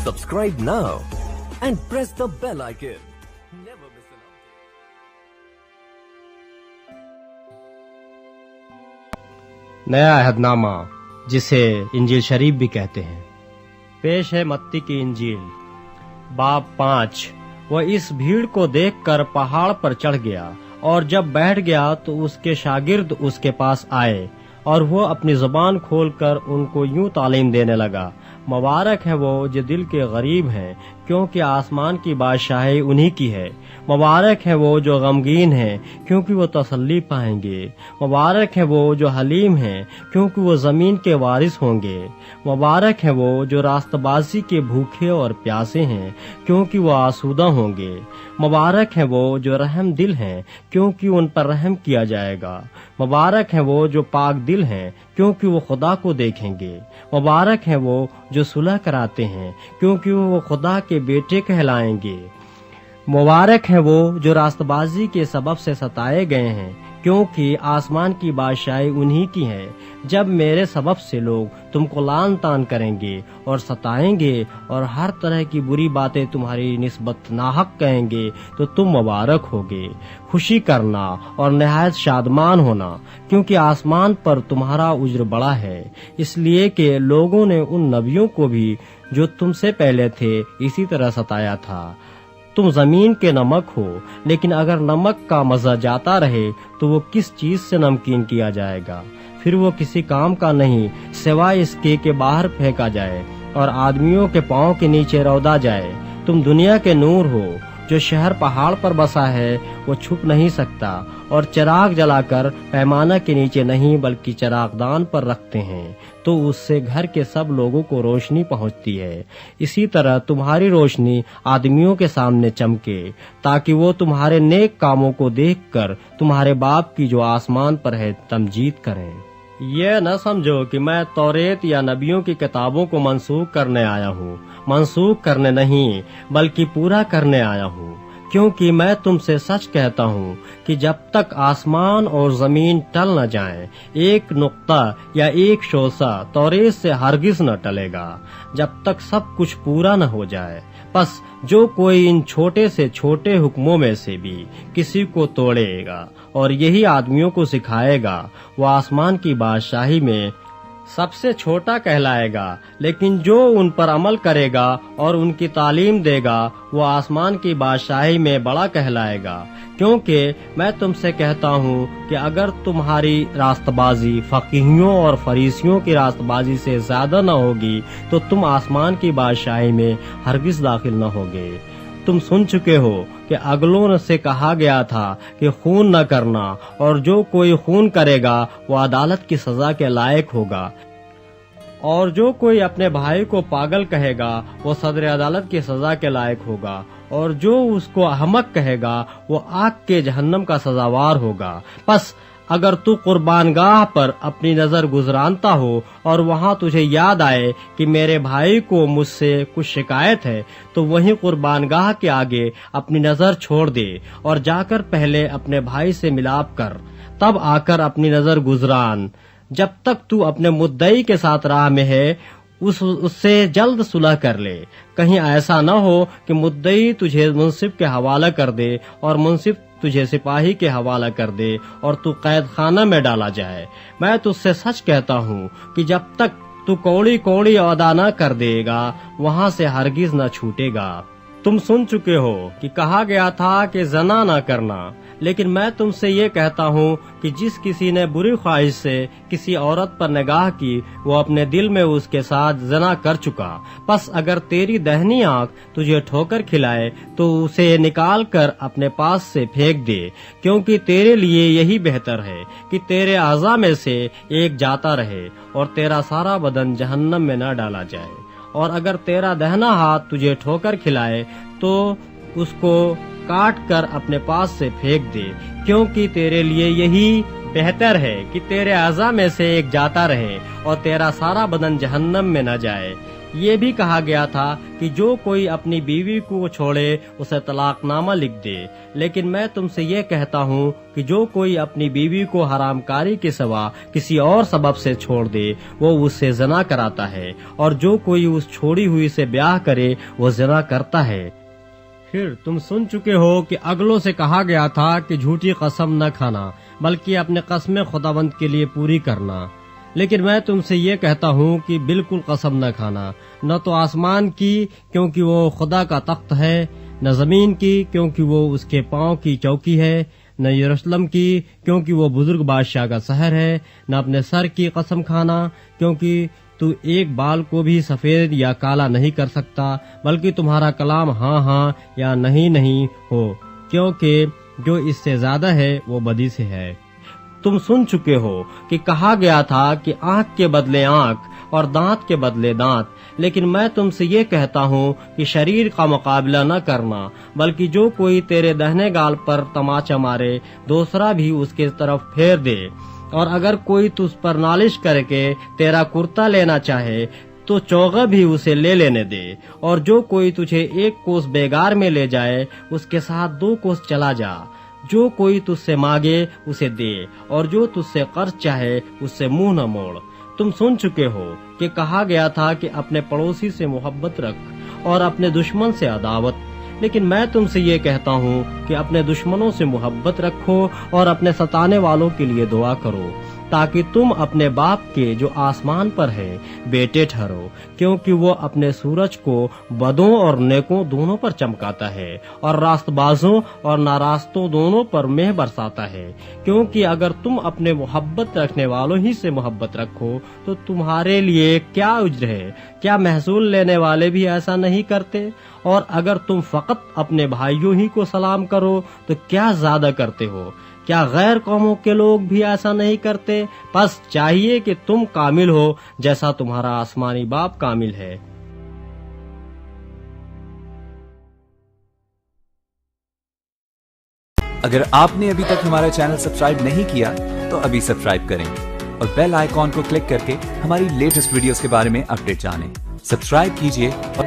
Subscribe now and press the bell icon. Never miss an update. नया अहदनामा, जिसे इंजील शरीफ भी कहते हैं। पेश है मत्ती की इंजील बाब 5। वह इस भीड़ को देखकर पहाड़ पर चढ़ गया और जब बैठ गया तो उसके शागिर्द उसके पास आए और वो अपनी जुबान खोलकर उनको यूं तालीम देने लगा, मुबारक है वो जो दिल के गरीब हैं, क्योंकि आसमान की बादशाही उन्हीं की है। मुबारक है वो जो गमगीन हैं, क्योंकि वो तसल्ली पाएंगे। मुबारक है वो जो हलीम हैं, क्योंकि वो जमीन के वारिस होंगे। मुबारक है वो जो रास्तबाजी के भूखे और प्यासे हैं, क्योंकि वो आसूदा होंगे। मुबारक है वो जो रहम दिल हैं, क्योंकि उन पर रहम किया जाएगा। मुबारक है वो जो पाक दिल हैं, क्योंकि वो खुदा को देखेंगे। मुबारक है वो जो सुलह कराते हैं, क्योंकि वो खुदा के बेटे कहलाएंगे। मुबारक है वो जो रास्तबाजी के सबब से सताए गए हैं, क्योंकि आसमान की बादशाही उन्हीं की है। जब मेरे सबब से लोग तुमको लान तान करेंगे और सताएंगे और हर तरह की बुरी बातें तुम्हारी निस्बत नाहक कहेंगे, तो तुम मुबारक होगे। खुशी करना और निहायत शादमान होना, क्योंकि आसमान पर तुम्हारा उज्र बड़ा है, इसलिए कि लोगों ने उन नबियों को भी जो तुमसे पहले थे इसी तरह सताया था। तुम जमीन के नमक हो, लेकिन अगर नमक का मजा जाता रहे तो वो किस चीज से नमकीन किया जाएगा? फिर वो किसी काम का नहीं, सिवाय इसके कि बाहर फेंका जाए और आदमियों के पांव के नीचे रौदा जाए। तुम दुनिया के नूर हो। जो शहर पहाड़ पर बसा है वो छुप नहीं सकता, और चिराग जलाकर पैमाना के नीचे नहीं बल्कि चिरागदान पर रखते हैं, तो उससे घर के सब लोगों को रोशनी पहुंचती है। इसी तरह तुम्हारी रोशनी आदमियों के सामने चमके, ताकि वो तुम्हारे नेक कामों को देखकर तुम्हारे बाप की जो आसमान पर है तमजीद करें। ये न समझो कि मैं तौरेत या नबियों की किताबों को मनसूख करने आया हूँ। मनसूख करने नहीं बल्कि पूरा करने आया हूँ, क्योंकि मैं तुमसे सच कहता हूँ कि जब तक आसमान और जमीन टल न जाएं, एक नुक्ता या एक शोसा तौरेत से हरगिज न टलेगा, जब तक सब कुछ पूरा न हो जाए। बस जो कोई इन छोटे से छोटे हुक्मों में से भी किसी को तोड़ेगा और यही आदमियों को सिखाएगा, वो आसमान की बादशाही में सबसे छोटा कहलाएगा। लेकिन जो उन पर अमल करेगा और उनकी तालीम देगा, वो आसमान की बादशाही में बड़ा कहलाएगा। क्योंकि मैं तुमसे कहता हूँ कि अगर तुम्हारी रास्तबाजी फकीहियों और फरीसियों की रास्तबाजी से ज्यादा न होगी, तो तुम आसमान की बादशाही में हरगिज दाखिल न होगे। तुम सुन चुके हो कि अगलों से कहा गया था कि खून न करना, और जो कोई खून करेगा वो अदालत की सजा के लायक होगा, और जो कोई अपने भाई को पागल कहेगा वो सदर अदालत की सजा के लायक होगा, और जो उसको अहमक कहेगा वो आग के जहन्नम का सजावार होगा। बस अगर तू कुर्बानगाह पर अपनी नजर गुजरानता हो और वहाँ तुझे याद आए कि मेरे भाई को मुझसे कुछ शिकायत है, तो वहीं कुर्बानगाह के आगे अपनी नजर छोड़ दे और जाकर पहले अपने भाई से मिलाप कर, तब आकर अपनी नजर गुजरान। जब तक तू अपने मुद्दई के साथ राह में है, उससे जल्द सुलह कर ले। कहीं ऐसा न हो कि मुद्दई तुझे मुंसिफ के हवाला कर दे और मुंसिफ तुझे सिपाही के हवाला कर दे और तू कैद खाना में डाला जाए। मैं तुझसे सच कहता हूँ कि जब तक तू कौड़ी कौड़ी अदा न कर देगा, वहाँ से हरगिज न छूटेगा। तुम सुन चुके हो कि कहा गया था कि जना न करना, लेकिन मैं तुमसे ये कहता हूँ कि जिस किसी ने बुरी ख्वाहिश से किसी औरत पर निगाह की, वो अपने दिल में उसके साथ जना कर चुका। बस अगर तेरी दाहिनी आंख तुझे ठोकर खिलाए तो उसे निकाल कर अपने पास से फेंक दे, क्योंकि तेरे लिए यही बेहतर है कि तेरे आज़ा में से एक जाता रहे और तेरा सारा बदन जहन्नम में न डाला जाए। और अगर तेरा दाहिना हाथ तुझे ठोकर खिलाए तो उसको काट कर अपने पास से फेंक दे, क्योंकि तेरे लिए यही بہتر ہے کہ تیرے اعضاء میں سے ایک جاتا رہے اور تیرا سارا بدن جہنم میں نہ جائے۔ یہ بھی کہا گیا تھا کہ جو کوئی اپنی بیوی کو چھوڑے اسے طلاق نامہ لکھ دے، لیکن میں تم سے یہ کہتا ہوں کہ جو کوئی اپنی بیوی کو حرام کاری کے سوا کسی اور سبب سے چھوڑ دے وہ اس سے زنا کراتا ہے، اور جو کوئی اس چھوڑی ہوئی سے بیاہ کرے وہ زنا کرتا ہے۔ پھر تم سن چکے ہو کہ اگلوں سے کہا گیا تھا کہ جھوٹی قسم نہ کھانا بلکہ اپنے قسمیں خداوند کے لیے پوری کرنا، لیکن میں تم سے یہ کہتا ہوں کہ بالکل قسم نہ کھانا، نہ تو آسمان کی کیونکہ وہ خدا کا تخت ہے، نہ زمین کی کیونکہ وہ اس کے پاؤں کی چوکی ہے، نہ یروشلم کی کیونکہ وہ بزرگ بادشاہ کا شہر ہے، نہ اپنے سر کی قسم کھانا کیونکہ تو ایک بال کو بھی سفید یا کالا نہیں کر سکتا، بلکہ تمہارا کلام ہاں ہاں یا نہیں نہیں ہو، کیونکہ جو اس سے زیادہ ہے وہ بدی سے ہے۔ تم سن چکے ہو کہ کہا گیا تھا کہ آنکھ کے بدلے آنکھ اور دانت کے بدلے دانت، لیکن میں تم سے یہ کہتا ہوں کہ شریر کا مقابلہ نہ کرنا، بلکہ جو کوئی تیرے دہنے گال پر تماچا مارے دوسرا بھی اس کے طرف پھیر دے، اور اگر کوئی تجھ پر نالش کر کے تیرا کرتا لینا چاہے تو چوغا بھی اسے لے لینے دے، اور جو کوئی تجھے ایک کوس بیگار میں لے جائے اس کے ساتھ 2 کوس چلا جا۔ جو کوئی تجھ سے مانگے اسے دے، اور جو تجھ سے قرض چاہے اس سے منہ نہ موڑ۔ تم سن چکے ہو کہ کہا گیا تھا کہ اپنے پڑوسی سے محبت رکھ اور اپنے دشمن سے عداوت، لیکن میں تم سے یہ کہتا ہوں کہ اپنے دشمنوں سے محبت رکھو اور اپنے ستانے والوں کے لیے دعا کرو، تاکہ تم اپنے باپ کے جو آسمان پر ہے بیٹے ٹھہرو، کیونکہ وہ اپنے سورج کو بدوں اور نیکوں دونوں پر چمکاتا ہے اور راست بازوں اور ناراستوں دونوں پر مہ برساتا ہے۔ کیونکہ اگر تم اپنے محبت رکھنے والوں ہی سے محبت رکھو تو تمہارے لیے کیا اجر ہے؟ کیا محصول لینے والے بھی ایسا نہیں کرتے؟ اور اگر تم فقط اپنے بھائیوں ہی کو سلام کرو تو کیا زیادہ کرتے ہو؟ کیا غیر قوموں کے لوگ بھی ایسا نہیں کرتے؟ پس چاہیے کہ تم کامل ہو جیسا تمہارا آسمانی باپ کامل ہے۔ اگر آپ نے ابھی تک ہمارا چینل سبسکرائب نہیں کیا تو ابھی سبسکرائب کریں اور بیل آئیکن کو کلک کر کے ہماری لیٹسٹ ویڈیوز کے بارے میں اپڈیٹ جانیں۔ سبسکرائب کیجئے اور